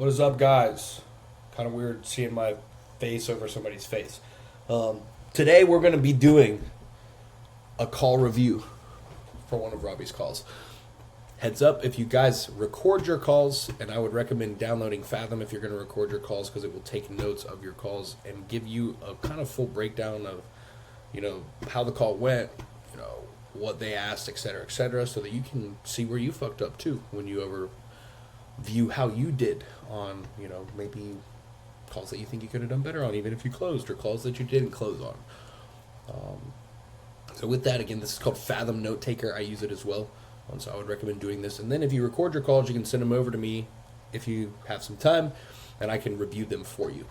What is up, guys? Kind of weird seeing my face over somebody's face. Today we're going to be doing a call review for one of Robbie's calls. Heads up, if you guys record your calls, and I would recommend downloading Fathom if you're going to record your calls because it will take notes of your calls and give you a kind of full breakdown of, how the call went, what they asked, et cetera, so that you can see where you fucked up too when you view how you did on, maybe calls that you think you could have done better on, even if you closed, or calls that you didn't close on. So with that, again, this is called Fathom Note Taker. I use it as well, so I would recommend doing this. And then if you record your calls, you can send them over to me if you have some time, and I can review them for you.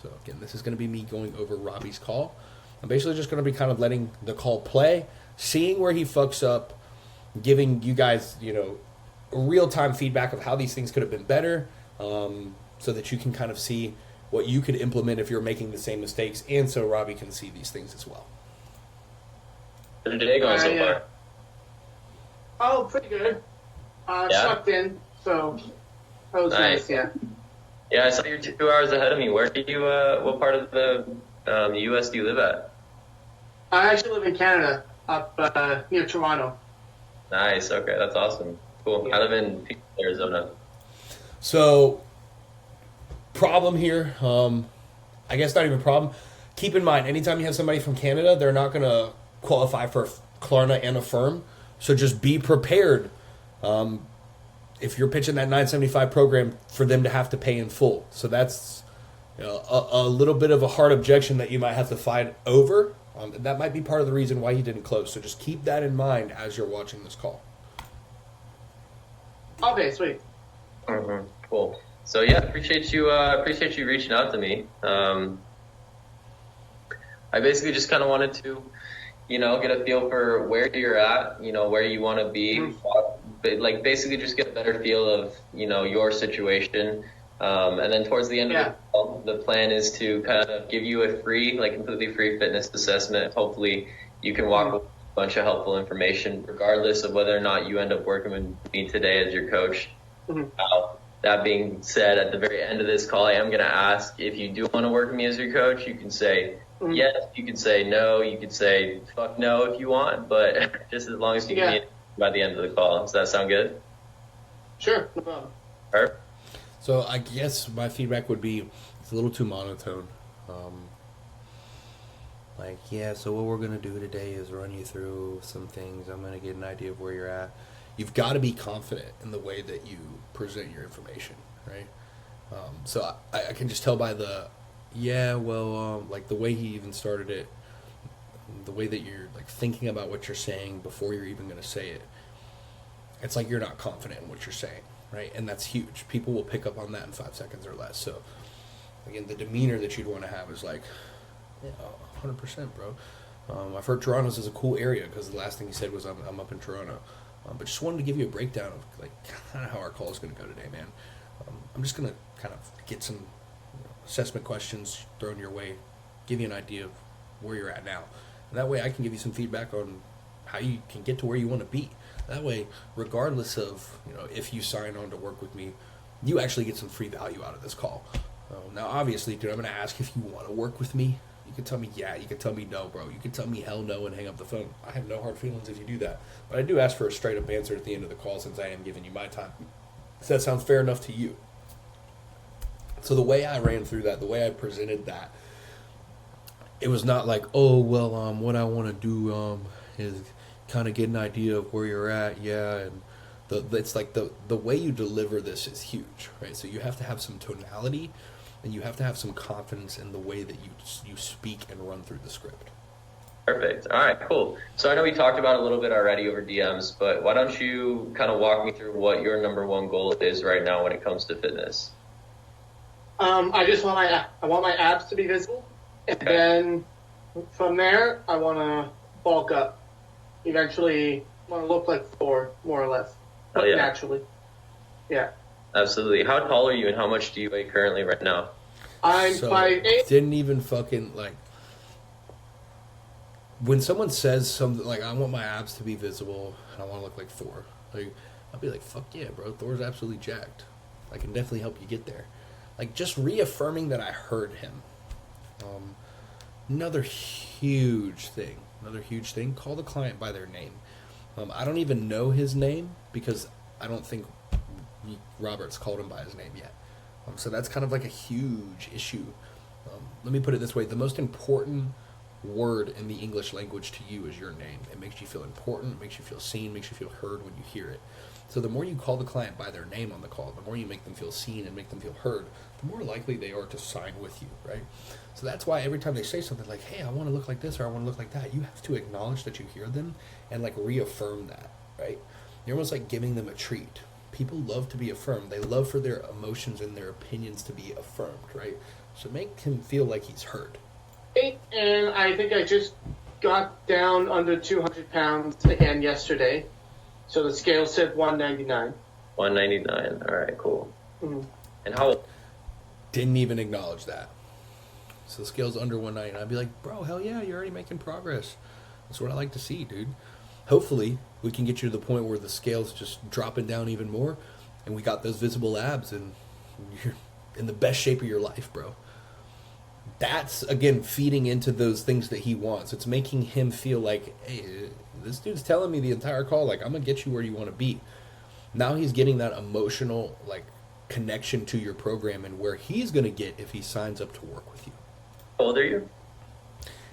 So again, this is going to be me going over Robbie's call. I'm basically just going to be kind of letting the call play, seeing where he fucks up, giving you guys, real-time feedback of how these things could have been better, so that you can kind of see what you could implement if you're making the same mistakes, and so Robbie can see these things as well. How's your day going so far? Oh, pretty good. Sucked in, so that was nice, yeah. Yeah, I saw you're 2 hours ahead of me. Where do you, what part of the U.S. do you live at? I actually live in Canada, up near Toronto. Nice, okay, that's awesome. Cool. I live in Phoenix, Arizona. So, problem here, I guess not even problem. Keep in mind, anytime you have somebody from Canada, they're not going to qualify for Klarna and Affirm. So just be prepared, if you're pitching that 975 program, for them to have to pay in full. So that's a little bit of a hard objection that you might have to fight over. That might be part of the reason why he didn't close. So just keep that in mind as you're watching this call. Okay, sweet. Mm-hmm. Cool. So yeah, appreciate you reaching out to me. I basically just kind of wanted to, get a feel for where you're at, where you want to be, but like basically just get a better feel of, your situation. And then towards the end of the call, the plan is to kind of give you a free, completely free fitness assessment. Hopefully you can walk with a bunch of helpful information, regardless of whether or not you end up working with me today as your coach. That being said, at the very end of this call, I am going to ask if you do want to work with me as your coach. You can say yes, you can say no, you can say fuck no if you want, but just as long as you give me it by the end of the call. Does that sound good? Sure, no problem. Perfect. So I guess my feedback would be it's a little too monotone. So what we're going to do today is run you through some things. I'm going to get an idea of where you're at. You've got to be confident in the way that you present your information, right? So I can just tell by the, the way he even started it, the way that you're thinking about what you're saying before you're even going to say it. It's like you're not confident in what you're saying, right? And that's huge. People will pick up on that in 5 seconds or less. So, again, the demeanor that you'd want to have is 100%, bro. I've heard Toronto's is a cool area because the last thing he said was, I'm up in Toronto. But just wanted to give you a breakdown of kind of how our call is going to go today, man. I'm just going to kind of get some assessment questions thrown your way, give you an idea of where you're at now. And that way I can give you some feedback on how you can get to where you want to be. That way, regardless of, if you sign on to work with me, you actually get some free value out of this call. Now, obviously, dude, I'm going to ask if you want to work with me. You can tell me yeah, you can tell me no, bro. You can tell me hell no and hang up the phone. I have no hard feelings if you do that. But I do ask for a straight-up answer at the end of the call since I am giving you my time. Does that sound fair enough to you? So the way I ran through that, the way I presented that, it was not like, what I want to do is kind of get an idea of where you're at, and it's like the way you deliver this is huge, right? So you have to have some tonality, and you have to have some confidence in the way that you speak and run through the script. Perfect. All right, cool. So I know we talked about it a little bit already over DMs, but why don't you kind of walk me through what your number one goal is right now when it comes to fitness? I want my abs to be visible, and then from there I want to bulk up. Eventually, want to look like Thor, more or less, naturally. Yeah. Absolutely. How tall are you, and how much do you weigh currently right now? I'm 5'8". Didn't even fucking when someone says something I want my abs to be visible and I want to look like Thor, I'll be like, fuck yeah, bro, Thor's absolutely jacked. I can definitely help you get there. Like, just reaffirming that I heard him. Another huge thing, call the client by their name. I don't even know his name because I don't think Robert's called him by his name yet. So that's kind of like a huge issue. Let me put it this way. The most important word in the English language to you is your name. It makes you feel important, it makes you feel seen, makes you feel heard when you hear it. So the more you call the client by their name on the call, the more you make them feel seen and make them feel heard, the more likely they are to sign with you, right? So that's why every time they say something like, hey, I want to look like this or I want to look like that, you have to acknowledge that you hear them and like reaffirm that, right? You're almost like giving them a treat. People love to be affirmed. They love for their emotions and their opinions to be affirmed, right? So make him feel like he's heard. And I think I just got down under 200 pounds again yesterday. So the scale said 199. 199. All right, cool. Mm-hmm. And how? Didn't even acknowledge that. So the scale's under 199. I'd be like, bro, hell yeah, you're already making progress. That's what I like to see, dude. Hopefully, we can get you to the point where the scale's just dropping down even more, and we got those visible abs, and you're in the best shape of your life, bro. That's, again, feeding into those things that he wants. It's making him feel like, hey, this dude's telling me the entire call, like, I'm going to get you where you want to be. Now he's getting that emotional, like, connection to your program and where he's going to get if he signs up to work with you. How old are you?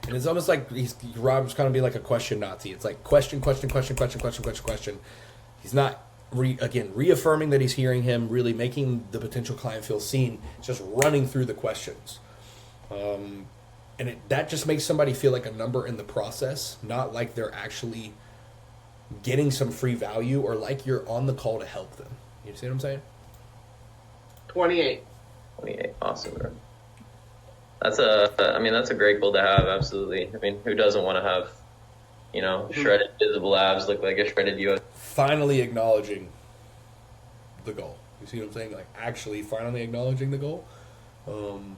And it's almost like Rob's kind of be like a question Nazi. It's like question. He's not, reaffirming that he's hearing him, really making the potential client feel seen. It's just running through the questions. That just makes somebody feel like a number in the process, not like they're actually getting some free value or like you're on the call to help them. You see what I'm saying? 28. 28. Awesome, bro. That's a great goal to have. Absolutely. I mean, who doesn't want to have, shredded visible abs, look like a shredded US? Finally acknowledging the goal. You see what I'm saying? Like actually finally acknowledging the goal.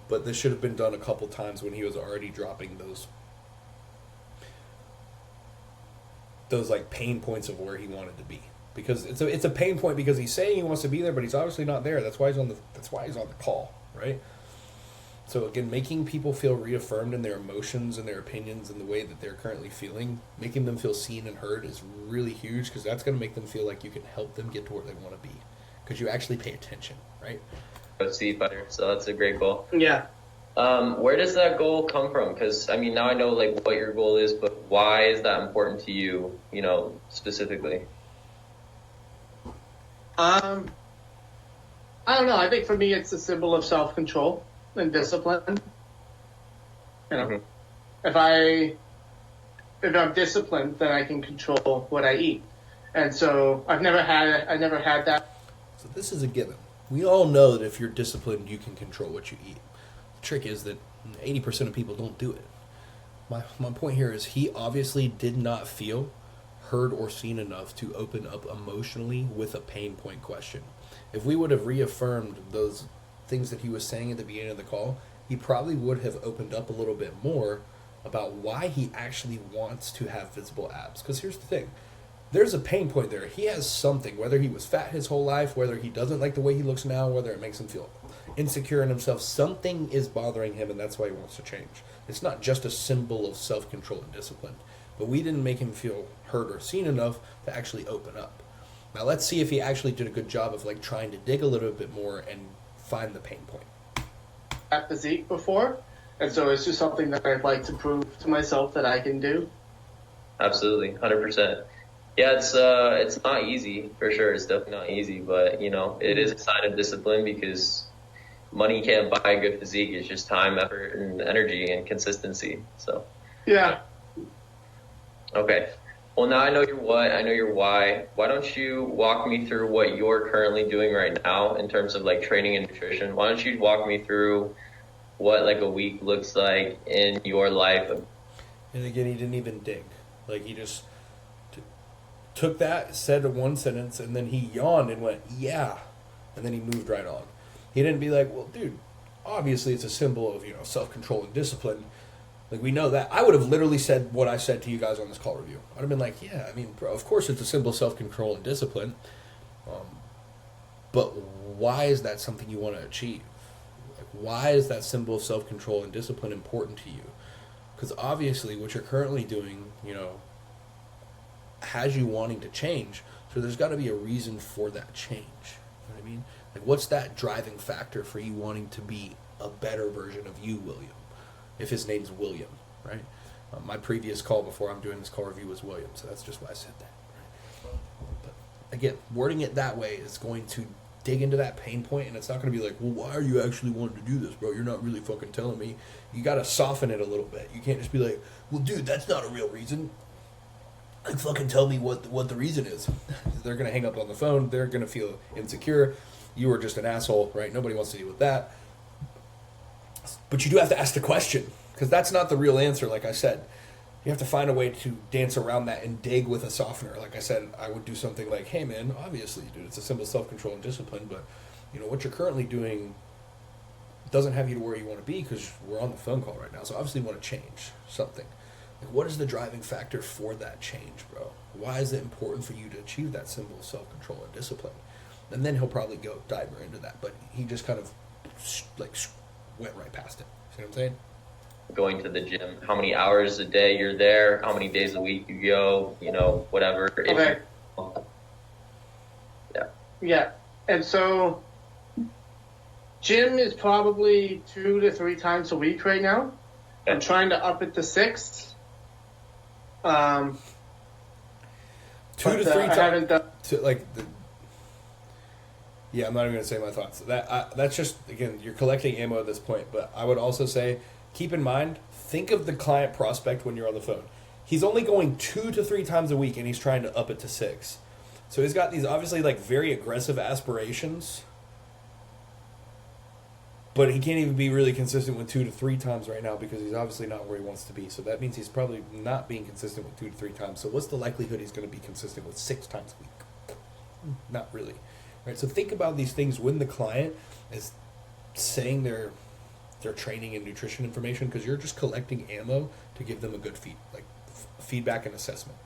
But this should have been done a couple times when he was already dropping those like pain points of where he wanted to be. Because it's a pain point because he's saying he wants to be there, but he's obviously not there. That's why he's on the call, right? So again, making people feel reaffirmed in their emotions and their opinions and the way that they're currently feeling, making them feel seen and heard is really huge because that's going to make them feel like you can help them get to where they want to be because you actually pay attention, right? See better. So that's a great goal. Yeah. Where does that goal come from? Because now I know like what your goal is, but why is that important to you? Specifically. I don't know. I think for me, it's a symbol of self-control and discipline. Mm-hmm. If I'm disciplined, then I can control what I eat. And so I never had that. So this is a given. We all know that if you're disciplined, you can control what you eat. The trick is that 80% of people don't do it. My point here is he obviously did not feel heard or seen enough to open up emotionally with a pain point question. If we would have reaffirmed those things that he was saying at the beginning of the call, he probably would have opened up a little bit more about why he actually wants to have visible abs. Because here's the thing. There's a pain point there. He has something, whether he was fat his whole life, whether he doesn't like the way he looks now, whether it makes him feel insecure in himself, something is bothering him and that's why he wants to change. It's not just a symbol of self-control and discipline. But we didn't make him feel heard or seen enough to actually open up. Now let's see if he actually did a good job of like trying to dig a little bit more and find the pain point. At physique before, and so it's just something that I'd like to prove to myself that I can do. Absolutely, 100%. Yeah, it's not easy for sure. It's definitely not easy, but it is a sign of discipline because money can't buy a good physique. It's just time, effort, and energy and consistency. So yeah. Okay. Well, now I know your what, I know your why. Why don't you walk me through what you're currently doing right now in terms of like training and nutrition? Why don't you walk me through what like a week looks like in your life? And again, he didn't even dig. Like he just took that, said one sentence, and then he yawned and went, yeah. And then he moved right on. He didn't be like, well, dude, obviously it's a symbol of, self-control and discipline. Like, we know that. I would have literally said what I said to you guys on this call review. I'd have been like, yeah, bro, of course it's a symbol of self-control and discipline. But why is that something you want to achieve? Like, why is that symbol of self-control and discipline important to you? Because obviously what you're currently doing, has you wanting to change. So there's got to be a reason for that change. You know what I mean? Like, what's that driving factor for you wanting to be a better version of you, William? If his name's William, right? My previous call before I'm doing this call review was William, so that's just why I said that. Right? But again, wording it that way is going to dig into that pain point, and it's not going to be like, well, why are you actually wanting to do this, bro? You're not really fucking telling me. You got to soften it a little bit. You can't just be like, well, dude, that's not a real reason. Like, fucking tell me what the reason is. They're going to hang up on the phone. They're going to feel insecure. You were just an asshole, right? Nobody wants to deal with that. But you do have to ask the question, because that's not the real answer, like I said. You have to find a way to dance around that and dig with a softener. Like I said, I would do something like, hey, man, obviously, dude, it's a symbol of self-control and discipline, but, what you're currently doing doesn't have you to where you want to be because we're on the phone call right now. So obviously you want to change something. Like, what is the driving factor for that change, bro? Why is it important for you to achieve that symbol of self-control and discipline? And then he'll probably go dive more into that. But he just kind of, went right past it. See what I'm saying? Going to the gym, how many hours a day you're there, how many days a week you go, whatever. Okay. Yeah. And so gym is probably 2 to 3 times a week right now. Okay. I'm trying to up it to 6. 2 to 3 times. I haven't done. Yeah, I'm not even going to say my thoughts. That's just, again, you're collecting ammo at this point. But I would also say, keep in mind, think of the client prospect when you're on the phone. He's only going 2 to 3 times a week, and he's trying to up it to 6. So he's got these obviously very aggressive aspirations, but he can't even be really consistent with 2 to 3 times right now because he's obviously not where he wants to be. So that means he's probably not being consistent with 2 to 3 times. So what's the likelihood he's going to be consistent with 6 times a week? Not really. Right? So think about these things when the client is saying their training and nutrition information, because you're just collecting ammo to give them a good feedback and assessment.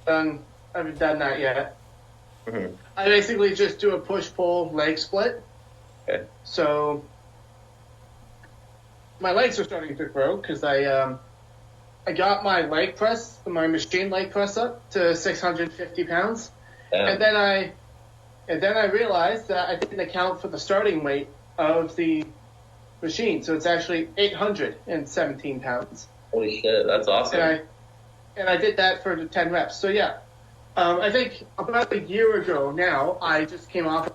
I haven't done that yet. Mm-hmm. I basically just do a push-pull leg split. Okay. So my legs are starting to grow because I got my leg press, my machine leg press up to 650 pounds. Damn. And then I realized that I didn't account for the starting weight of the machine, so it's actually 817 pounds. Holy shit, that's awesome. And I did that for 10 reps. So yeah, I think about a year ago now, I just came off.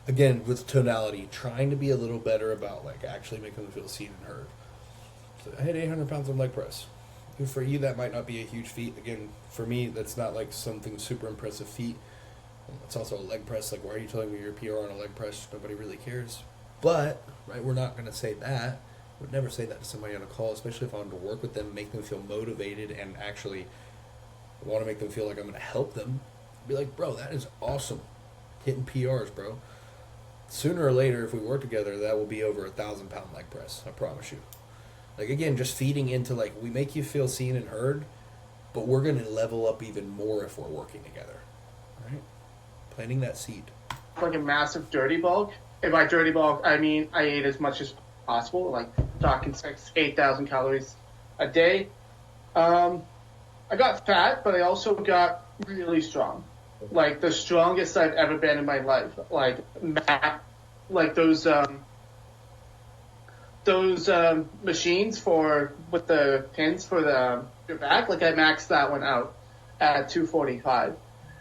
Again, with tonality, trying to be a little better about actually making them feel seen and heard. So I had 800 pounds on leg press. And for you, that might not be a huge feat. Again, for me, that's not something super impressive feat. It's also a leg press. Why are you telling me you're a PR on a leg press? Nobody really cares. But, right, we're not going to say that. I would never say that to somebody on a call, especially if I wanted to work with them, make them feel motivated, and actually want to make them feel like I'm going to help them. Be like, bro, that is awesome. Hitting PRs, bro. Sooner or later, if we work together, that will be over 1,000-pound leg press. I promise you. Again, just feeding into, we make you feel seen and heard, but we're going to level up even more if we're working together. Right? Planting that seed. Like a massive dirty bulk. And by dirty bulk, I mean I ate as much as possible, talking 8,000 calories a day. I got fat, but I also got really strong. The strongest I've ever been in my life. Those machines with the pins for your back, I maxed that one out at 245.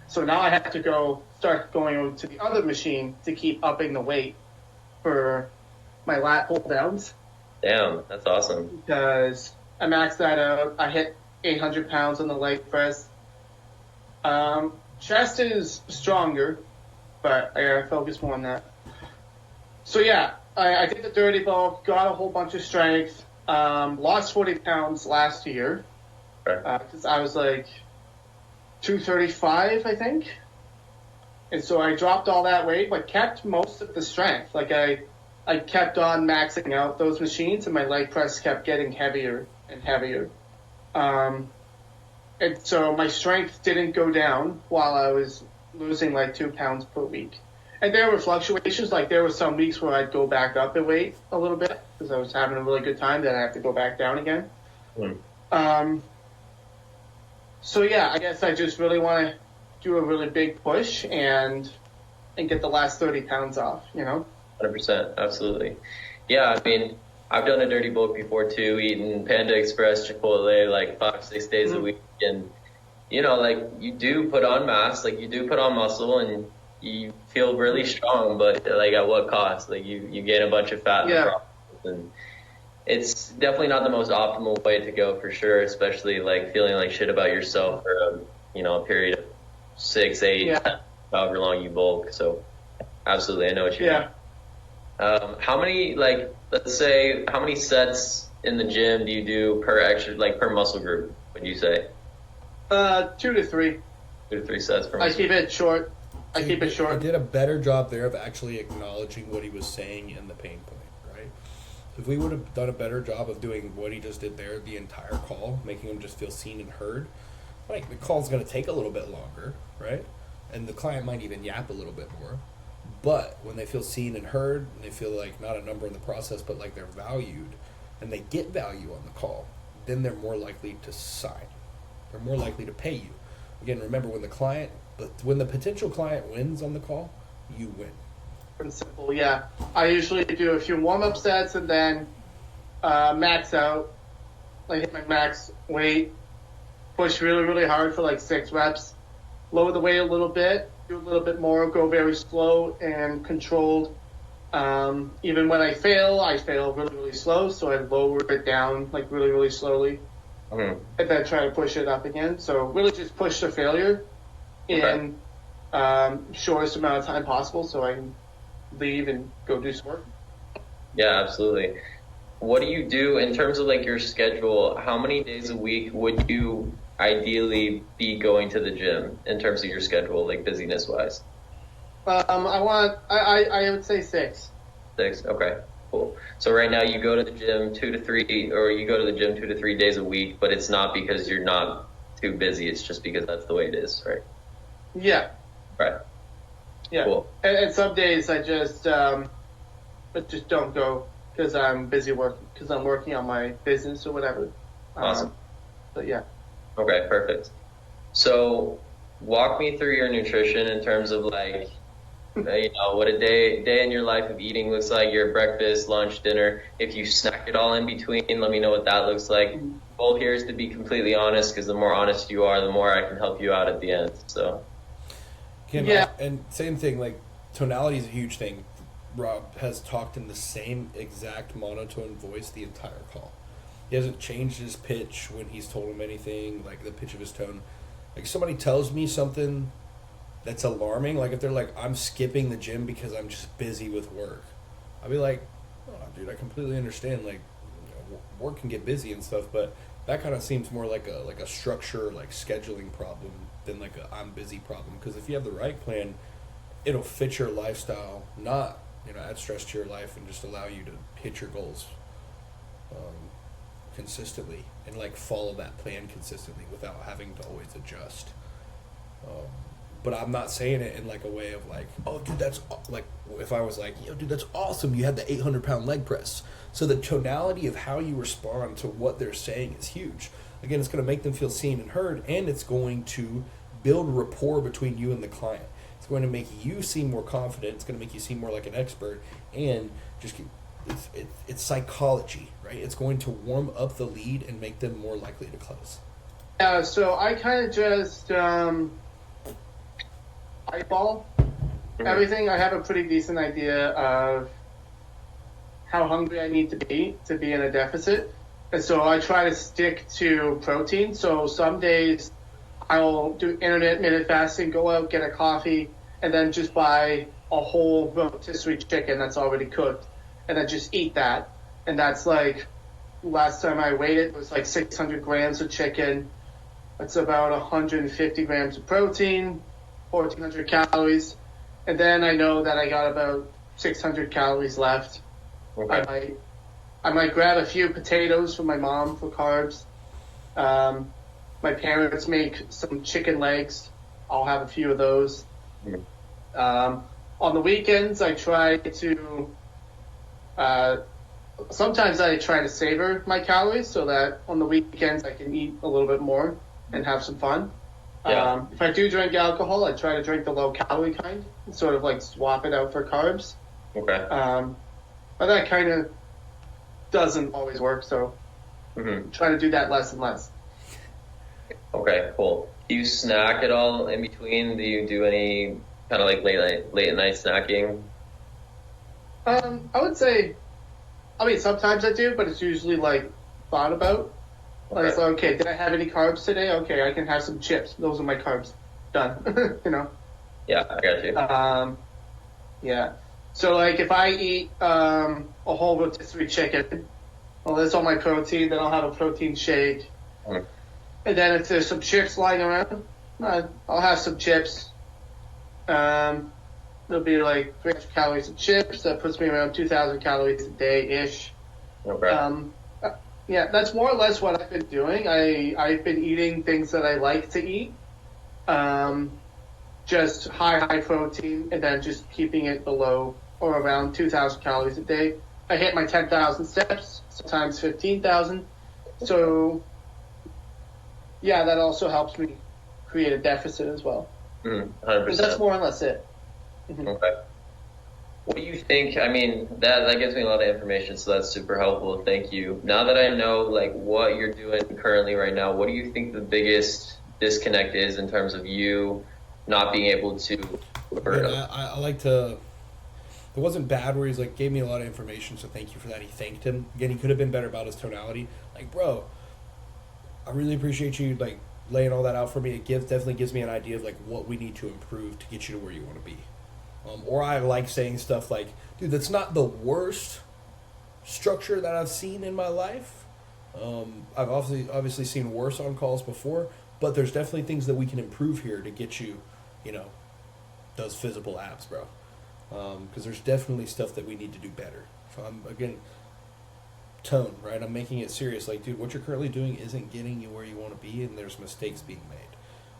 So now I have to start going over to the other machine to keep upping the weight for my lat pull downs. Damn, that's awesome. Because I maxed that out. I hit 800 pounds on the leg press. Chest is stronger, but I gotta focus more on that. So yeah, I did the dirty bulk, got a whole bunch of strength, lost 40 pounds last year. Because I was 235, I think. And so I dropped all that weight, but kept most of the strength. I kept on maxing out those machines, and my leg press kept getting heavier and heavier. And so my strength didn't go down while I was losing 2 pounds per week. And there were fluctuations. Like there were some weeks where I'd go back up in weight a little bit because I was having a really good time. Then I have to go back down again. So yeah, I guess I just really want to do a really big push and get the last 30 pounds off. 100%, absolutely. Yeah, I mean, I've done a dirty bulk before too, eating Panda Express, Chipotle, like 5-6 days a week, and like you do put on mass, like you do put on muscle, and you feel really strong, but like at what cost? Like you gain a bunch of fat in the process, and it's definitely not the most optimal way to go for sure, especially like feeling like shit about yourself for a period of 6, 8, however long you bulk. So absolutely, I know what you mean. How many, like, let's say, how many sets in the gym do you do per muscle group, would you say? 2 to 3. 2 to 3 sets per muscle I keep it short. I did a better job there of actually acknowledging what he was saying in the pain point, right? If we would have done a better job of doing what he just did there, the entire call, making him just feel seen and heard, like the call's going to take a little bit longer, right? And the client might even yap a little bit more. But when they feel seen and heard, and they feel like not a number in the process, but like they're valued, and they get value on the call, then they're more likely to sign. They're more likely to pay you. Again, remember, when the potential client wins on the call, you win. And simple, yeah. I usually do a few warm-up sets and then max out. Like hit my max weight, push really, really hard for like 6 reps, lower the weight a little bit, do a little bit more, go very slow and controlled. Even when I fail really, really slow, so I lower it down like really, really slowly. And then try to push it up again. So really just push the failure in shortest amount of time possible so I can leave and go do some work. Yeah, absolutely. What do you do in terms of like your schedule? How many days a week would you ideally be going to the gym in terms of your schedule, like busyness wise? I would say 6. 6, okay, cool. So right now you go to the gym 2 to 3, or you go to the gym 2 to 3 days a week, but it's not because you're not too busy. It's just because that's the way it is, right? Yeah. Right. Yeah. Cool. And some days I just don't go because I'm busy working, because I'm working on my business or whatever. Awesome. But yeah. Okay, perfect. So walk me through your nutrition in terms of like, what a day in your life of eating looks like, your breakfast, lunch, dinner. If you snack it all in between, let me know what that looks like. Goal here is to be completely honest, because the more honest you are, the more I can help you out at the end. So. And same thing, like tonality is a huge thing. Rob has talked in the same exact monotone voice the entire call. He hasn't changed his pitch when he's told him anything, like the pitch of his tone. Like somebody tells me something that's alarming, like if they're like, I'm skipping the gym because I'm just busy with work, I'll be like, oh, dude, I completely understand, like, work can get busy and stuff, but that kind of seems more like a structure, like scheduling problem than like a I'm busy problem. Because if you have the right plan, it'll fit your lifestyle, not add stress to your life, and just allow you to hit your goals consistently and like follow that plan consistently without having to always adjust. But I'm not saying it in like a way of like, oh dude, that's like, if I was like, yo dude, that's awesome, you had the 800-pound leg press. So the tonality of how you respond to what they're saying is huge. Again, it's going to make them feel seen and heard, and it's going to build rapport between you and the client. It's going to make you seem more confident. It's going to make you seem more like an expert, and just it's psychology, right? It's going to warm up the lead and make them more likely to close. Yeah, so I kind of just eyeball everything. I have a pretty decent idea of how hungry I need to be in a deficit. And so I try to stick to protein. So some days I'll do intermittent fasting, go out, get a coffee, and then just buy a whole rotisserie chicken that's already cooked, and then just eat that. And that's like, last time I weighed it was like 600 grams of chicken. That's about 150 grams of protein, 1,400 calories. And then I know that I got about 600 calories left. Okay. I might grab a few potatoes from my mom for carbs. My parents make some chicken legs. I'll have a few of those. On the weekends, I try to. Sometimes I try to savor my calories so that on the weekends I can eat a little bit more and have some fun. Yeah. If I do drink alcohol, I try to drink the low calorie kind, and sort of like swap it out for carbs. Okay. But that kind of doesn't always work, so try to do that less and less. Okay, cool. Do you snack at all in between? Do you do any kind of like late at night snacking? I would say, I mean, sometimes I do, but it's usually like thought about. Like, it's like, okay, did I have any carbs today? Okay, I can have some chips. Those are my carbs. Done. You know? Yeah, I got you. Yeah. So, like, if I eat a whole rotisserie chicken, well, that's all my protein. Then I'll have a protein shake. Mm. And then if there's some chips lying around, I'll have some chips. There'll be like 300 calories of chips. That puts me around 2,000 calories a day-ish. Okay. Yeah, that's more or less what I've been doing. I've been eating things that I like to eat. Just high protein, and then just keeping it below or around 2,000 calories a day. I hit my 10,000 steps, sometimes 15,000. So, yeah, that also helps me create a deficit as well. 100%. That's more or less it. Okay. What do you think? I mean, that gives me a lot of information, so that's super helpful. Thank you. Now that I know like what you're doing currently right now, what do you think the biggest disconnect is in terms of you not being able to? I like to. It wasn't bad where he's like gave me a lot of information, so thank you for that. He thanked him again. He could have been better about his tonality. Like, bro, I really appreciate you like laying all that out for me. It definitely gives me an idea of like what we need to improve to get you to where you want to be. Or I like saying stuff like, dude, that's not the worst structure that I've seen in my life. I've obviously seen worse on calls before, but there's definitely things that we can improve here to get you, those physical abs, bro. Because there's definitely stuff that we need to do better. So I'm, again, tone, right? I'm making it serious. Like, dude, what you're currently doing isn't getting you where you want to be, and there's mistakes being made.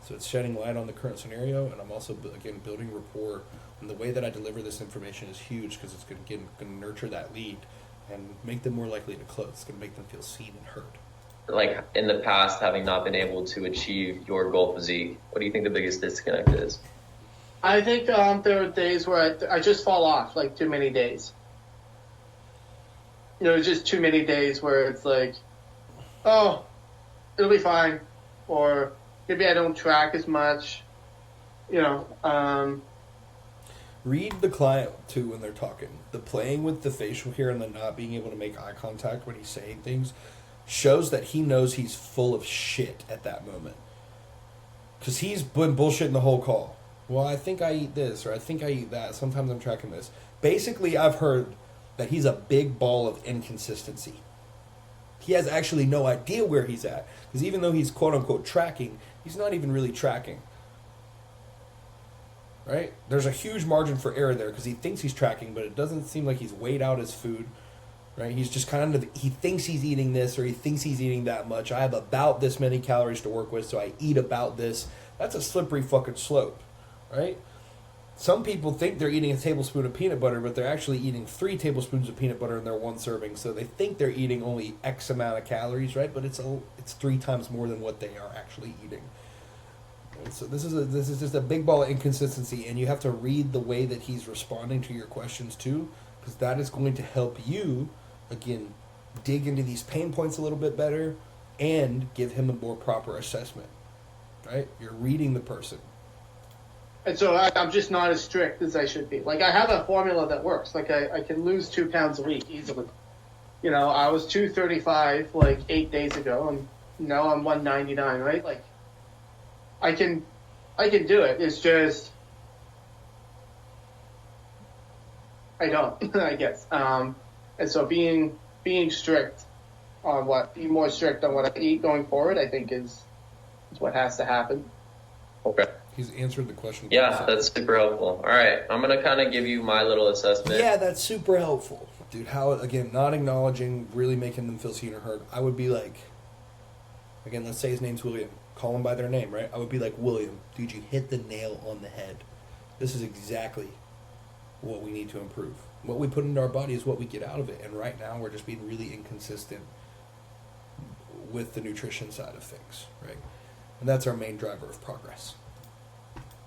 So it's shedding light on the current scenario, and I'm also, again, building rapport. And the way that I deliver this information is huge because it's going to nurture that lead and make them more likely to close. It's going to make them feel seen and heard. Like in the past, having not been able to achieve your goal physique, what do you think the biggest disconnect is? I think there are days where I just fall off, like too many days. Just too many days where it's like, oh, it'll be fine. Or maybe I don't track as much. Read the client, too, when they're talking. The playing with the facial hair and the not being able to make eye contact when he's saying things shows that he knows he's full of shit at that moment. Because he's been bullshitting the whole call. Well, I think I eat this, or I think I eat that. Sometimes I'm tracking this. Basically, I've heard that he's a big ball of inconsistency. He has actually no idea where he's at. Because even though he's quote-unquote tracking, he's not even really tracking. Right? There's a huge margin for error there because he thinks he's tracking, but it doesn't seem like he's weighed out his food. Right? He's just he thinks he's eating this or he thinks he's eating that much. I have about this many calories to work with, so I eat about this. That's a slippery fucking slope. Right? Some people think they're eating a tablespoon of peanut butter, but they're actually eating 3 tablespoons of peanut butter in their one serving. So they think they're eating only X amount of calories, right? But it's 3 times more than what they are actually eating. And so this is just a big ball of inconsistency, and you have to read the way that he's responding to your questions too, because that is going to help you, again, dig into these pain points a little bit better and give him a more proper assessment. Right? You're reading the person. And so I'm just not as strict as I should be. Like, I have a formula that works. Like, I can lose 2 pounds a week easily. I was 235 like 8 days ago, and now I'm 199, right? Like, I can do it. It's just I don't, I guess. And so being strict being more strict on what I eat going forward, I think is what has to happen. Okay. He's answered the question. Yeah, that's super helpful. All right, I'm going to kind of give you my little assessment. Yeah, that's super helpful. Dude, how, again, not acknowledging, really making them feel seen or heard. I would be like, again, let's say his name's William. Call them by their name, right? I would be like, William, dude, you hit the nail on the head. This is exactly what we need to improve. What we put into our body is what we get out of it. And right now we're just being really inconsistent with the nutrition side of things, right? And that's our main driver of progress.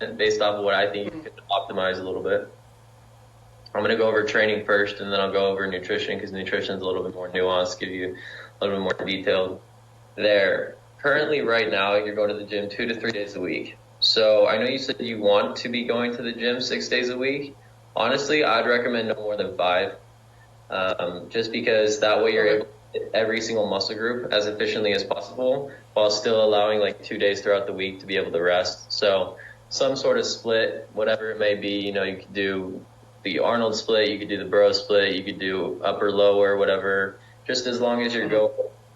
And based off of what I think you could optimize a little bit, I'm going to go over training first, and then I'll go over nutrition, because nutrition is a little bit more nuanced, give you a little bit more detailed there. Currently, right now, you're going to the gym 2 to 3 days a week. So I know you said you want to be going to the gym 6 days a week. Honestly, I'd recommend no more than 5, just because that way you're able to hit every single muscle group as efficiently as possible, while still allowing like 2 days throughout the week to be able to rest. So some sort of split, whatever it may be, you know, you could do the Arnold split, you could do the bro split, you could do upper, lower, whatever, just as long as you're going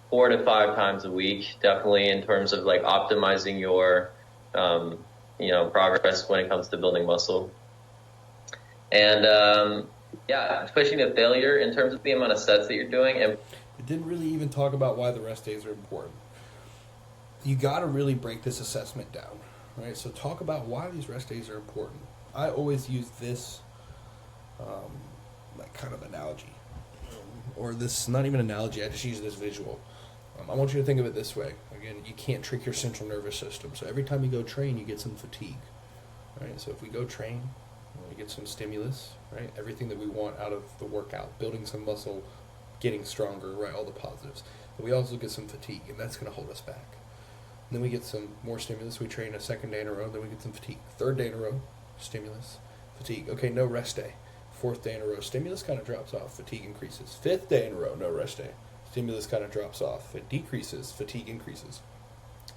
4 to 5 times a week, definitely in terms of like optimizing your, you know, progress when it comes to building muscle. And, yeah, pushing to failure in terms of the amount of sets that you're doing. And it didn't really even talk about why the rest days are important. You got to really break this assessment down, right? So talk about why these rest days are important. I always use this like kind of analogy, or this, not even analogy, I just use this visual. I want you to think of it this way. Again, you can't trick your central nervous system. So every time you go train, you get some fatigue, right? So if we go train, we get some stimulus, right? Everything that we want out of the workout, building some muscle, getting stronger, right? All the positives. But we also get some fatigue, and that's going to hold us back. And then we get some more stimulus. We train a second day in a row, then we get some fatigue. Third day in a row, stimulus, fatigue. Okay, no rest day. Fourth day in a row, stimulus kind of drops off, fatigue increases. Fifth day in a row, no rest day. Stimulus kind of drops off, it decreases, fatigue increases.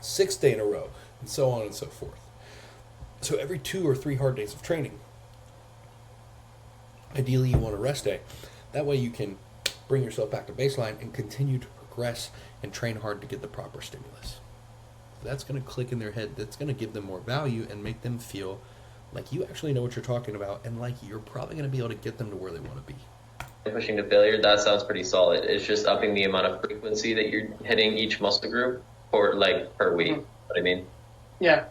Sixth day in a row, and so on and so forth. So every 2 or 3 hard days of training, ideally you want a rest day. That way you can bring yourself back to baseline and continue to progress and train hard to get the proper stimulus. That's going to click in their head. That's going to give them more value and make them feel like you actually know what you're talking about, and like you're probably going to be able to get them to where they want to be. Pushing to failure, that sounds pretty solid. It's just upping the amount of frequency that you're hitting each muscle group or like per week. What I mean? Yeah.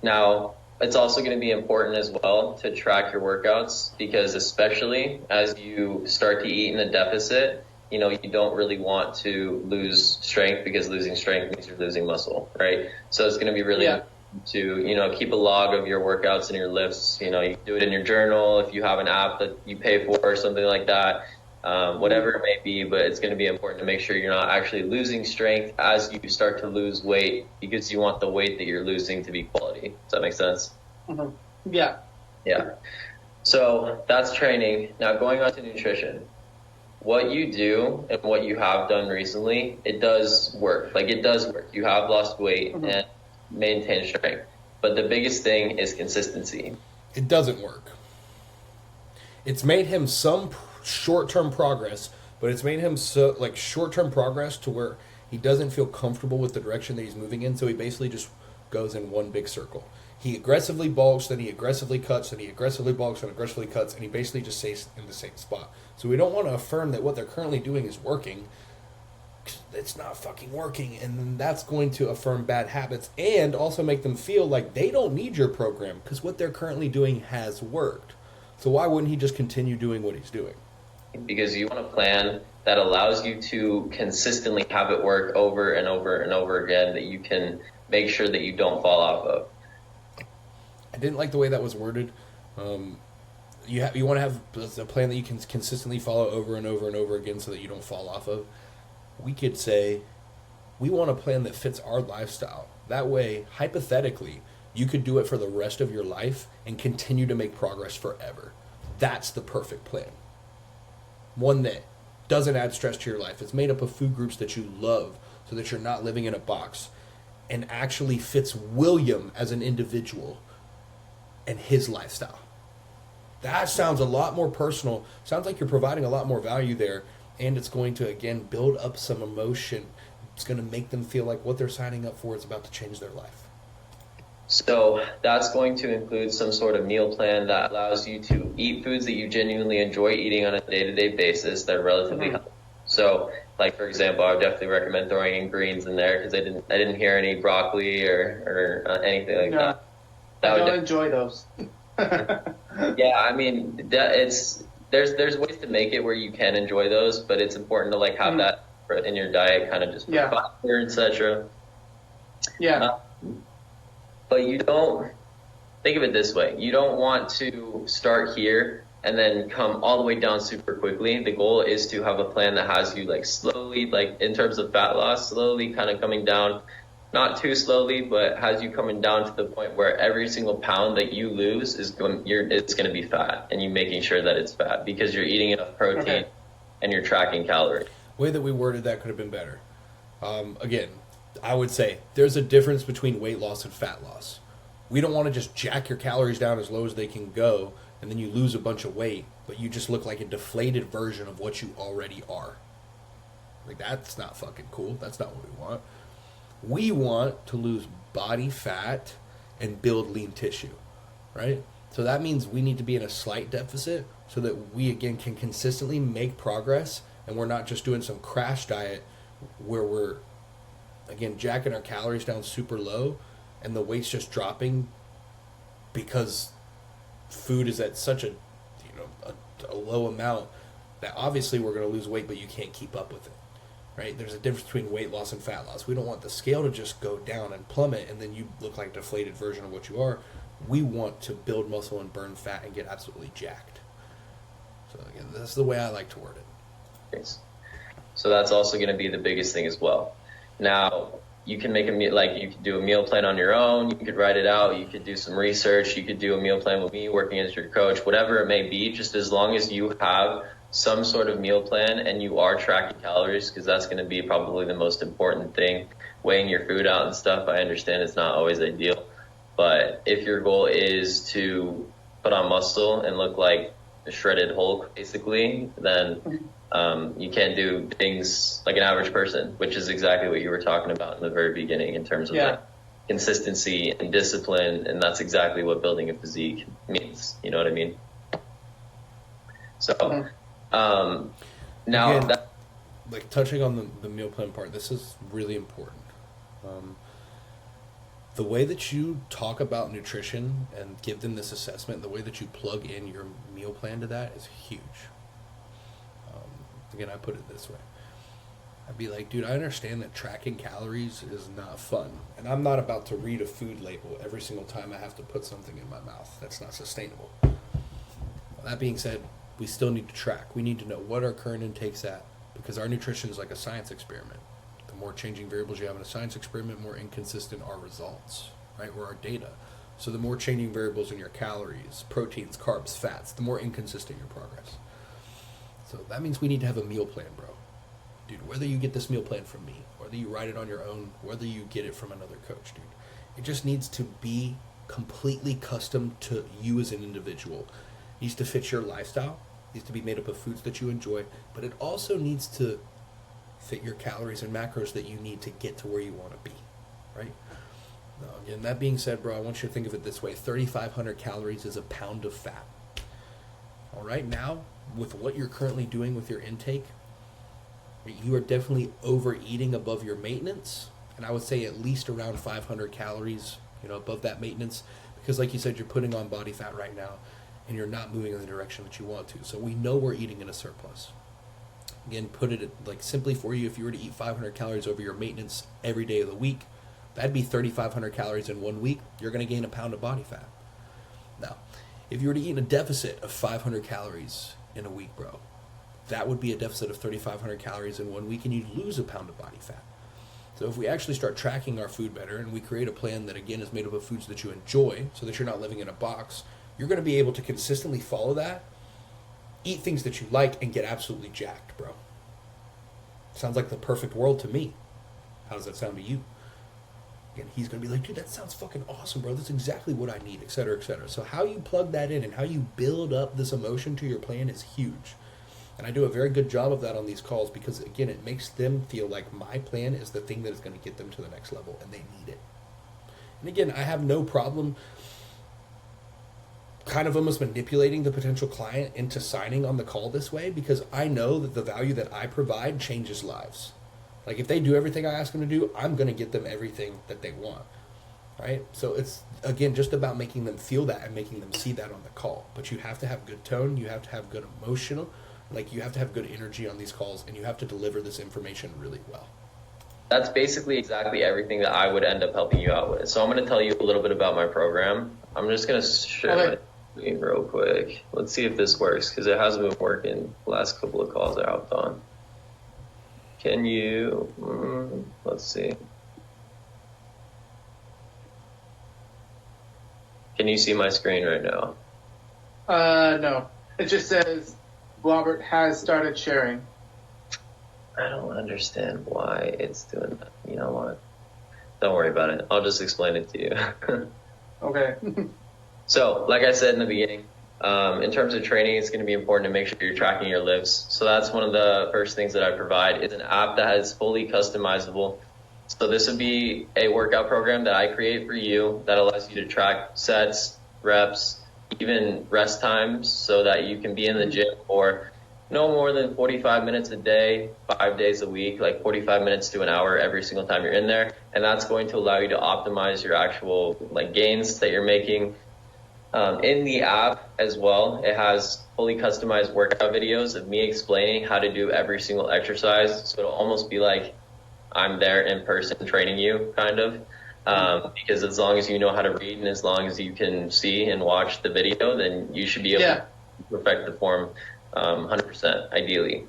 Now, it's also going to be important as well to track your workouts, because especially as you start to eat in a deficit, you know, you don't really want to lose strength, because losing strength means you're losing muscle, right? So it's going to be really important to, you know, keep a log of your workouts and your lifts. You know, you can do it in your journal if you have an app that you pay for or something like that, whatever it may be. But it's going to be important to make sure you're not actually losing strength as you start to lose weight, because you want the weight that you're losing to be quality. Does that make sense? Mm-hmm. Yeah. Yeah. So that's training. Now going on to nutrition. What you do and what you have done recently, it does work. Like, it does work. You have lost weight and maintained strength. But the biggest thing is consistency. It doesn't work. It's made him some short-term progress, but it's made him so like short-term progress to where he doesn't feel comfortable with the direction that he's moving in, so he basically just goes in one big circle. He aggressively bulks, then he aggressively cuts, then he aggressively bulks and aggressively cuts, and he basically just stays in the same spot. So we don't want to affirm that what they're currently doing is working. It's not fucking working, and then that's going to affirm bad habits and also make them feel like they don't need your program, because what they're currently doing has worked. So why wouldn't he just continue doing what he's doing? Because you want a plan that allows you to consistently have it work over and over and over again, that you can make sure that you don't fall off of. I didn't like the way that was worded. You want to have a plan that you can consistently follow over and over and over again so that you don't fall off of. We could say, we want a plan that fits our lifestyle. That way, hypothetically, you could do it for the rest of your life and continue to make progress forever. That's the perfect plan. One that doesn't add stress to your life. It's made up of food groups that you love so that you're not living in a box, and actually fits William as an individual and his lifestyle. That sounds a lot more personal. Sounds like you're providing a lot more value there, and it's going to, again, build up some emotion. It's going to make them feel like what they're signing up for is about to change their life. So that's going to include some sort of meal plan that allows you to eat foods that you genuinely enjoy eating on a day-to-day basis that are relatively healthy. So, like, for example, I would definitely recommend throwing in greens in there, because I didn't hear any broccoli or anything like that. I don't enjoy those. Yeah, I mean, there's ways to make it where you can enjoy those, but it's important to like have that in your diet, kind of just for fiber, etc. Yeah. But you don't think of it this way. You don't want to start here and then come all the way down super quickly. The goal is to have a plan that has you like slowly, like in terms of fat loss, slowly kind of coming down, not too slowly, but has you coming down to the point where every single pound that you lose it's going to be fat, and you making sure that it's fat because you're eating enough protein and you're tracking calories. The way that we worded that could have been better. Again, I would say there's a difference between weight loss and fat loss. We don't want to just jack your calories down as low as they can go, and then you lose a bunch of weight, but you just look like a deflated version of what you already are. Like, that's not fucking cool. That's not what we want. We want to lose body fat and build lean tissue, right? So that means we need to be in a slight deficit so that we, again, can consistently make progress, and we're not just doing some crash diet where we're, again, jacking our calories down super low and the weight's just dropping because food is at such a low amount that obviously we're going to lose weight, but you can't keep up with it, right? There's a difference between weight loss and fat loss. We don't want the scale to just go down and plummet and then you look like a deflated version of what you are. We want to build muscle and burn fat and get absolutely jacked. So again, that's the way I like to word it. Yes. So that's also going to be the biggest thing as well. Now, you can make you could do a meal plan on your own. You could write it out. You could do some research. You could do a meal plan with me, working as your coach, whatever it may be. Just as long as you have some sort of meal plan and you are tracking calories, because that's going to be probably the most important thing. Weighing your food out and stuff, I understand it's not always ideal. But if your goal is to put on muscle and look like a shredded Hulk, basically, then you can't do things like an average person, which is exactly what you were talking about in the very beginning in terms of like consistency and discipline, and that's exactly what building a physique means. You know what I mean? So now again, like touching on the meal plan part, this is really important. The way that you talk about nutrition and give them this assessment, the way that you plug in your meal plan to that is huge. Again, I put it this way. I'd be like, dude, I understand that tracking calories is not fun. And I'm not about to read a food label every single time I have to put something in my mouth. That's not sustainable. That being said, we still need to track. We need to know what our current intake's at, because our nutrition is like a science experiment. The more changing variables you have in a science experiment, more inconsistent our results, right, or our data. So the more changing variables in your calories, proteins, carbs, fats, the more inconsistent your progress. So that means we need to have a meal plan, bro. Dude, whether you get this meal plan from me, whether you write it on your own, whether you get it from another coach, dude, it just needs to be completely custom to you as an individual. It needs to fit your lifestyle. It needs to be made up of foods that you enjoy, but it also needs to fit your calories and macros that you need to get to where you want to be, right? And that being said, bro, I want you to think of it this way. 3,500 calories is a pound of fat. All right, now, with what you're currently doing with your intake, you are definitely overeating above your maintenance, and I would say at least around 500 calories, above that maintenance, because like you said, you're putting on body fat right now, and you're not moving in the direction that you want to. So we know we're eating in a surplus. Again, put it like simply for you, if you were to eat 500 calories over your maintenance every day of the week, that'd be 3,500 calories in 1 week. You're going to gain a pound of body fat. Now, if you were to eat in a deficit of 500 calories in a week, bro, that would be a deficit of 3,500 calories in 1 week, and you'd lose a pound of body fat. So if we actually start tracking our food better, and we create a plan that, again, is made up of foods that you enjoy, so that you're not living in a box, you're going to be able to consistently follow that, eat things that you like, and get absolutely jacked, bro. Sounds like the perfect world to me. How does that sound to you? And he's going to be like, dude, that sounds fucking awesome, bro. That's exactly what I need, et cetera, et cetera. So how you plug that in and how you build up this emotion to your plan is huge. And I do a very good job of that on these calls because, again, it makes them feel like my plan is the thing that is going to get them to the next level, and they need it. And again, I have no problem kind of almost manipulating the potential client into signing on the call this way, because I know that the value that I provide changes lives. Like, if they do everything I ask them to do, I'm going to get them everything that they want. right? So it's, again, just about making them feel that and making them see that on the call. But you have to have good tone, you have to have good emotional, like you have to have good energy on these calls, and you have to deliver this information really well. That's basically exactly everything that I would end up helping you out with. So I'm going to tell you a little bit about my program. I'm just going to share my screen real quick. Let's see if this works, because it hasn't been working the last couple of calls I hopped on. Can you, let's see. Can you see my screen right now? No. It just says Robert has started sharing. I don't understand why it's doing that. You know what? Don't worry about it. I'll just explain it to you. Okay. So, like I said in the beginning, in terms of training, it's going to be important to make sure you're tracking your lifts. So that's one of the first things that I provide. It's an app that is fully customizable. So this would be a workout program that I create for you that allows you to track sets, reps, even rest times, so that you can be in the gym for no more than 45 minutes a day, 5 days a week, like 45 minutes to an hour every single time you're in there. And that's going to allow you to optimize your actual like gains that you're making. In the app as well, it has fully customized workout videos of me explaining how to do every single exercise. So it'll almost be like I'm there in person training you, kind of. Because as long as you know how to read and as long as you can see and watch the video, then you should be able to perfect the form 100%, ideally.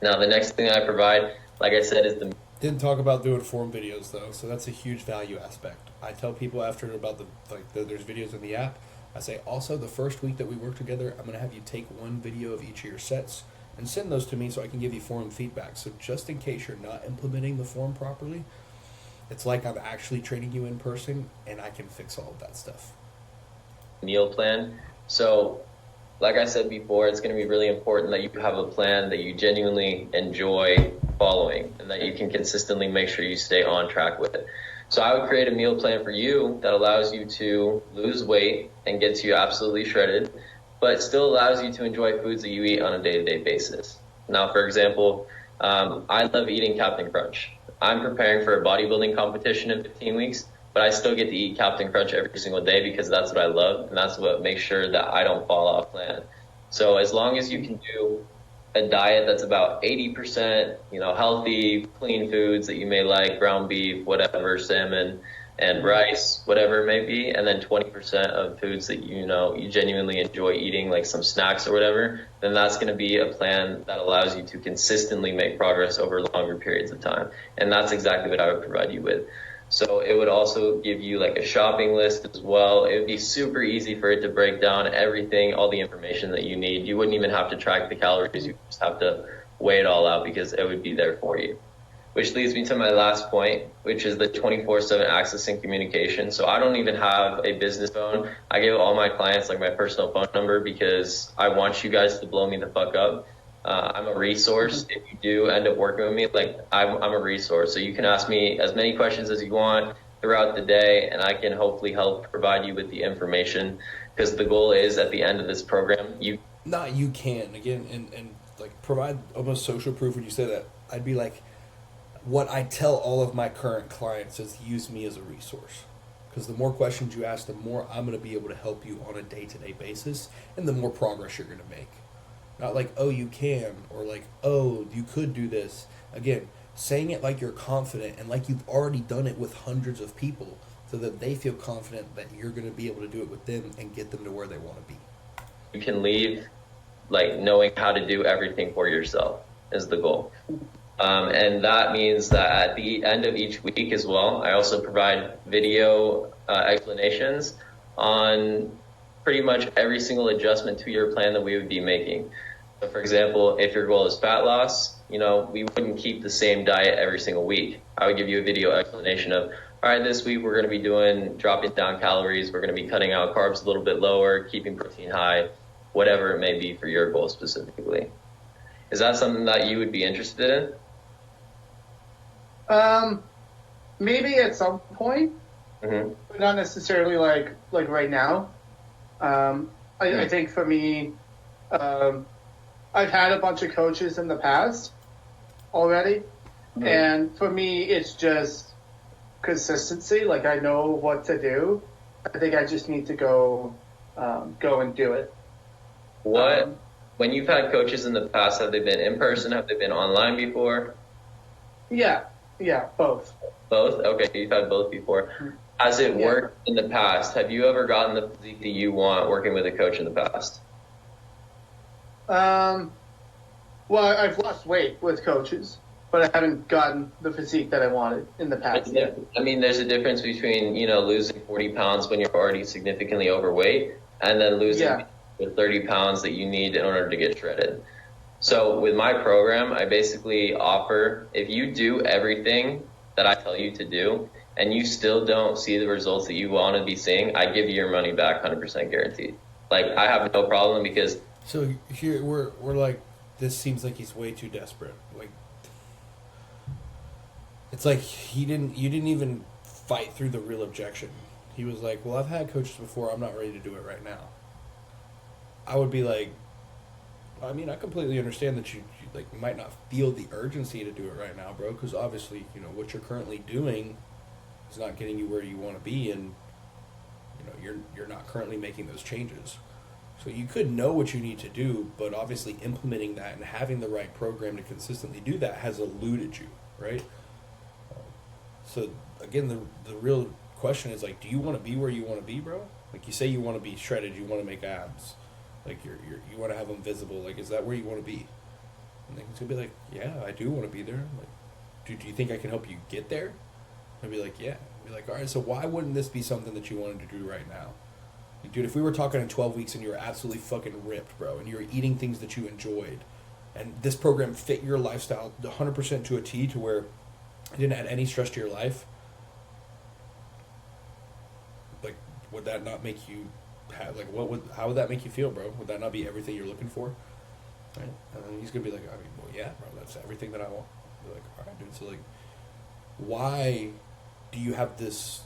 Now, the next thing I provide, like I said, is the... Didn't talk about doing form videos, though, so that's a huge value aspect. I tell people after about there's videos in the app, I say, also, the first week that we work together, I'm going to have you take one video of each of your sets and send those to me so I can give you form feedback. So just in case you're not implementing the form properly, it's like I'm actually training you in person, and I can fix all of that stuff. Meal plan. So, like I said before, it's going to be really important that you have a plan that you genuinely enjoy following and that you can consistently make sure you stay on track with it. So I would create a meal plan for you that allows you to lose weight and gets you absolutely shredded, but still allows you to enjoy foods that you eat on a day-to-day basis. Now, for example, I love eating Captain Crunch. I'm preparing for a bodybuilding competition in 15 weeks, but I still get to eat Captain Crunch every single day because that's what I love, and that's what makes sure that I don't fall off plan. So as long as you can do a diet that's about 80%, healthy, clean foods that you may like, ground beef, whatever, salmon, and rice, whatever it may be, and then 20% of foods that you genuinely enjoy eating, like some snacks or whatever, then that's going to be a plan that allows you to consistently make progress over longer periods of time. And that's exactly what I would provide you with. So it would also give you like a shopping list as well. It would be super easy for it to break down everything, all the information that you need. You wouldn't even have to track the calories. You just have to weigh it all out because it would be there for you. Which leads me to my last point, which is the 24/7 access and communication. So I don't even have a business phone. I give all my clients like my personal phone number because I want you guys to blow me the fuck up. I'm a resource. If you do end up working with me, like I'm a resource. So you can ask me as many questions as you want throughout the day, and I can hopefully help provide you with the information. Because the goal is at the end of this program, you can again and like provide almost social proof. When you say that, I'd be like, what I tell all of my current clients is use me as a resource. Because the more questions you ask, the more I'm going to be able to help you on a day-to-day basis, and the more progress you're going to make. Not like, oh, you can, or like, oh, you could do this. Again, saying it like you're confident and like you've already done it with hundreds of people so that they feel confident that you're going to be able to do it with them and get them to where they want to be. You can leave like knowing how to do everything for yourself is the goal. And that means that at the end of each week as well, I also provide video explanations on pretty much every single adjustment to your plan that we would be making. So for example, if your goal is fat loss, we wouldn't keep the same diet every single week. I would give you a video explanation of, all right, this week we're going to be dropping down calories. We're going to be cutting out carbs a little bit lower, keeping protein high, whatever it may be for your goal specifically. Is that something that you would be interested in? Maybe at some point, but not necessarily like right now. I think for me, I've had a bunch of coaches in the past already, and for me, it's just consistency. Like I know what to do. I think I just need to go and do it. When you've had coaches in the past, have they been in person? Have they been online before? Yeah, both. Both? Okay, you've had both before. Has it worked in the past? Have you ever gotten the physique that you want working with a coach in the past? Well, I've lost weight with coaches, but I haven't gotten the physique that I wanted in the past yet. I mean, there's a difference between, losing 40 pounds when you're already significantly overweight and then losing the 30 pounds that you need in order to get shredded. So with my program, I basically offer, if you do everything that I tell you to do and you still don't see the results that you want to be seeing, I give you your money back 100% guaranteed. Like, I have no problem because... So here we're like, this seems like he's way too desperate. Like, it's like you didn't even fight through the real objection. He was like, well, I've had coaches before, I'm not ready to do it right now. I would be like, I mean, I completely understand that you might not feel the urgency to do it right now, bro, because obviously, what you're currently doing is not getting you where you want to be, and you're not currently making those changes. So you could know what you need to do, but obviously implementing that and having the right program to consistently do that has eluded you, right? So again, the real question is like, do you want to be where you want to be, bro? Like, you say you want to be shredded, you want to make abs, like you want to have them visible. Like, is that where you want to be? And then he's gonna be like, yeah, I do want to be there. Like, do you think I can help you get there? I'd be like, yeah. I'd be like, all right, so why wouldn't this be something that you wanted to do right now? Like, dude, if we were talking in 12 weeks and you were absolutely fucking ripped, bro, and you were eating things that you enjoyed, and this program fit your lifestyle 100% to a T, to where it didn't add any stress to your life, like, would that not make you how would that make you feel, bro? Would that not be everything you're looking for? Right? And then he's gonna be like, I mean, well, yeah, bro, that's everything that I want. Be like, all right, dude. So, like, why do you have this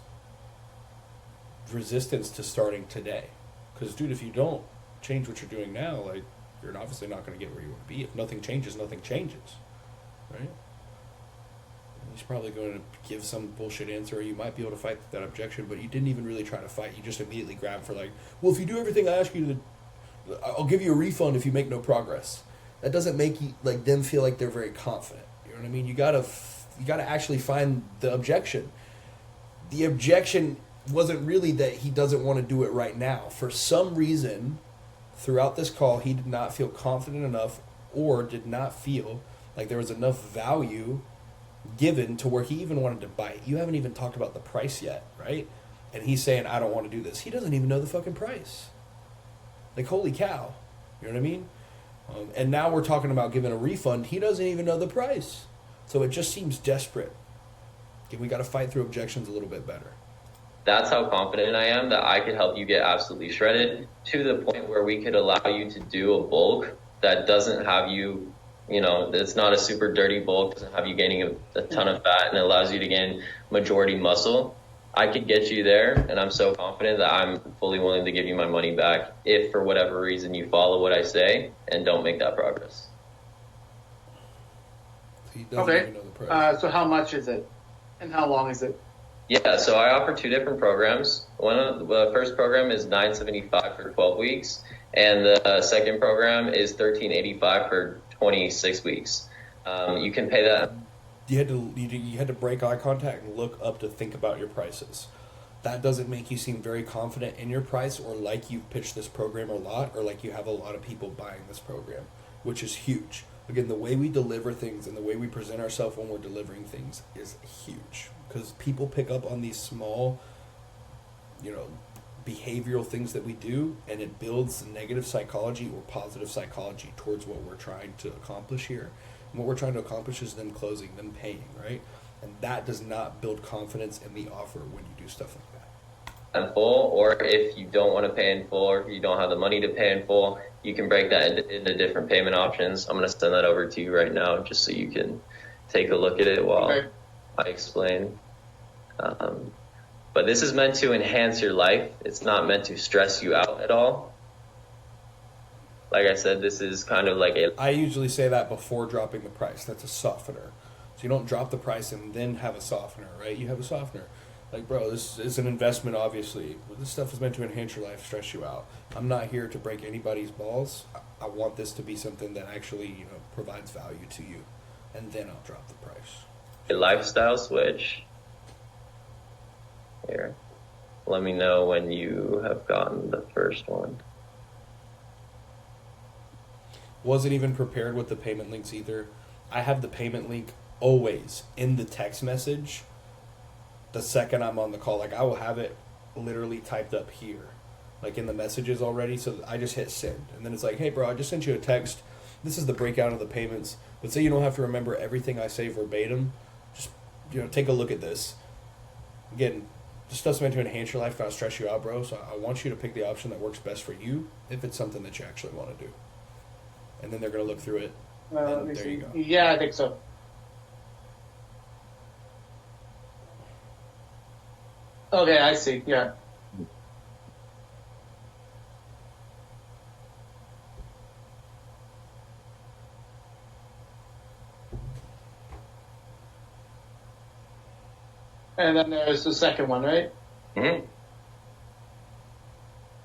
resistance to starting today? Because, dude, if you don't change what you're doing now, like, you're obviously not going to get where you want to be. If nothing changes, right? He's probably going to give some bullshit answer, or you might be able to fight that objection, but you didn't even really try to fight. You just immediately grabbed for, like, well, if you do everything I ask you to, I'll give you a refund if you make no progress. That doesn't make you, like, them feel like they're very confident. You know what I mean? You gotta actually find the objection. The objection wasn't really that he doesn't want to do it right now. For some reason, throughout this call, he did not feel confident enough, or did not feel like there was enough value given to where he even wanted to bite. You haven't even talked about the price yet, right? And he's saying, I don't want to do this. He doesn't even know the fucking price. Like, holy cow. You know what I mean? And now we're talking about giving a refund. He doesn't even know the price. So it just seems desperate. Okay, we got to fight through objections a little bit better. That's how confident I am that I could help you get absolutely shredded, to the point where we could allow you to do a bulk that doesn't have you, it's not a super dirty bulk, doesn't have you gaining a ton of fat, and it allows you to gain majority muscle. I could get you there, and I'm so confident that I'm fully willing to give you my money back if, for whatever reason, you follow what I say and don't make that progress. He doesn't even know the price. So how much is it? And how long is it? Yeah, so I offer two different programs. The first program is $975 for 12 weeks, and the second program is $1,385 for 26 weeks. You can pay that. You had to break eye contact and look up to think about your prices. That doesn't make you seem very confident in your price, or like you've pitched this program a lot, or like you have a lot of people buying this program, which is huge. Again, the way we deliver things and the way we present ourselves when we're delivering things is huge, because people pick up on these small, behavioral things that we do, and it builds negative psychology or positive psychology towards what we're trying to accomplish here. And what we're trying to accomplish is them closing, them paying, right? And that does not build confidence in the offer when you do stuff like that. In full, or if you don't want to pay in full, or if you don't have the money to pay in full, you can break that into different payment options. I'm going to send that over to you right now, just so you can take a look at it while I explain. But this is meant to enhance your life. It's not meant to stress you out at all. Like I said, this is kind of like I usually say that before dropping the price. That's a softener. So you don't drop the price and then have a softener, right? You have a softener. Like, bro, this is an investment, obviously. This stuff is meant to enhance your life, stress you out. I'm not here to break anybody's balls. I want this to be something that actually, provides value to you. And then I'll drop the price. A lifestyle switch. Here. Let me know when you have gotten the first one. Wasn't even prepared with the payment links either. I have the payment link always in the text message the second I'm on the call. Like, I will have it literally typed up here, like in the messages already. So I just hit send. And then it's like, hey, bro, I just sent you a text. This is the breakout of the payments. But say you don't have to remember everything I say verbatim. Just, take a look at this. Again, this stuff's meant to enhance your life, not stress you out, bro. So I want you to pick the option that works best for you if it's something that you actually want to do. And then they're going to look through it. And there you go. Yeah, I think so. Okay, I see. Yeah. And then there's the second one, right? Mm-hmm.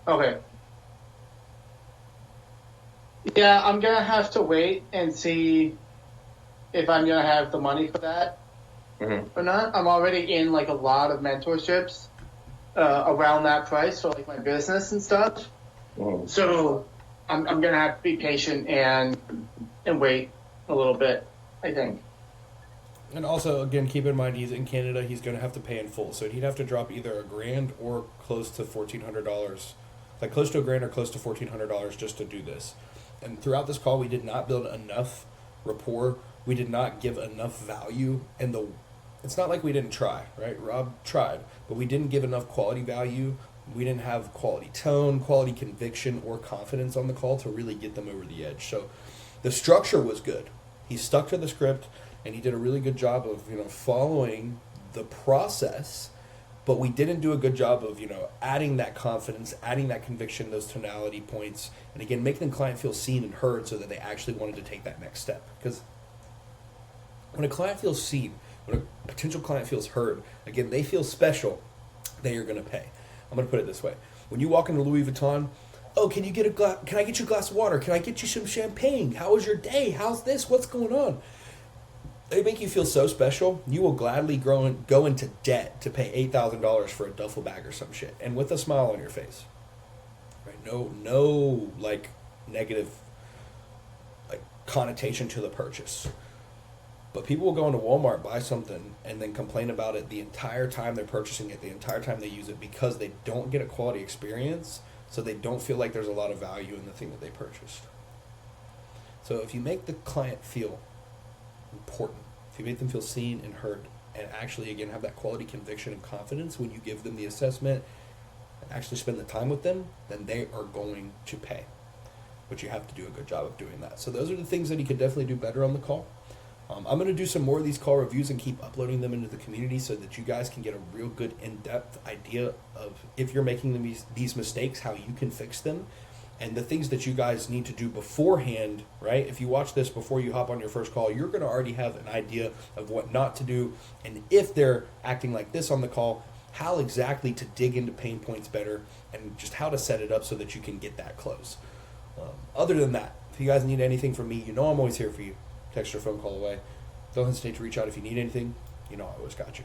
Okay. Yeah, I'm gonna have to wait and see if I'm gonna have the money for that or not. I'm already in like a lot of mentorships around that price for like my business and stuff. Mm-hmm. So I'm gonna have to be patient and wait a little bit, I think. And also, again, keep in mind he's in Canada. He's going to have to pay in full, so he'd have to drop either $1,000 or close to $1,400, like close to $1,000 or close to $1,400 just to do this. And throughout this call, we did not build enough rapport. We did not give enough value, and it's not like we didn't try, right? Rob tried, but we didn't give enough quality value. We didn't have quality tone, quality conviction, or confidence on the call to really get them over the edge. So the structure was good. He stuck to the script. And he did a really good job of, following the process, but we didn't do a good job of, adding that confidence, adding that conviction, those tonality points, and again, making the client feel seen and heard so that they actually wanted to take that next step. Because when a client feels seen, when a potential client feels heard, again, they feel special, they are going to pay. I'm going to put it this way. When you walk into Louis Vuitton, oh, can I get you a glass of water? Can I get you some champagne? How was your day? How's this? What's going on? They make you feel so special, you will gladly go into debt to pay $8,000 for a duffel bag or some shit, and with a smile on your face. Right? No, like negative, like connotation to the purchase. But people will go into Walmart, buy something, and then complain about it the entire time they're purchasing it, the entire time they use it, because they don't get a quality experience, so they don't feel like there's a lot of value in the thing that they purchased. So if you make the client feel important, if you make them feel seen and heard, and actually again have that quality conviction and confidence when you give them the assessment and actually spend the time with them, then they are going to pay. But you have to do a good job of doing that. So those are the things that you could definitely do better on the call. I'm going to do some more of these call reviews and keep uploading them into the community so that you guys can get a real good in-depth idea of if you're making these mistakes, how you can fix them. And the things that you guys need to do beforehand, right? If you watch this before you hop on your first call, you're going to already have an idea of what not to do. And if they're acting like this on the call, how exactly to dig into pain points better and just how to set it up so that you can get that close. Other than that, if you guys need anything from me, I'm always here for you. Text or phone call away. Don't hesitate to reach out if you need anything. I always got you.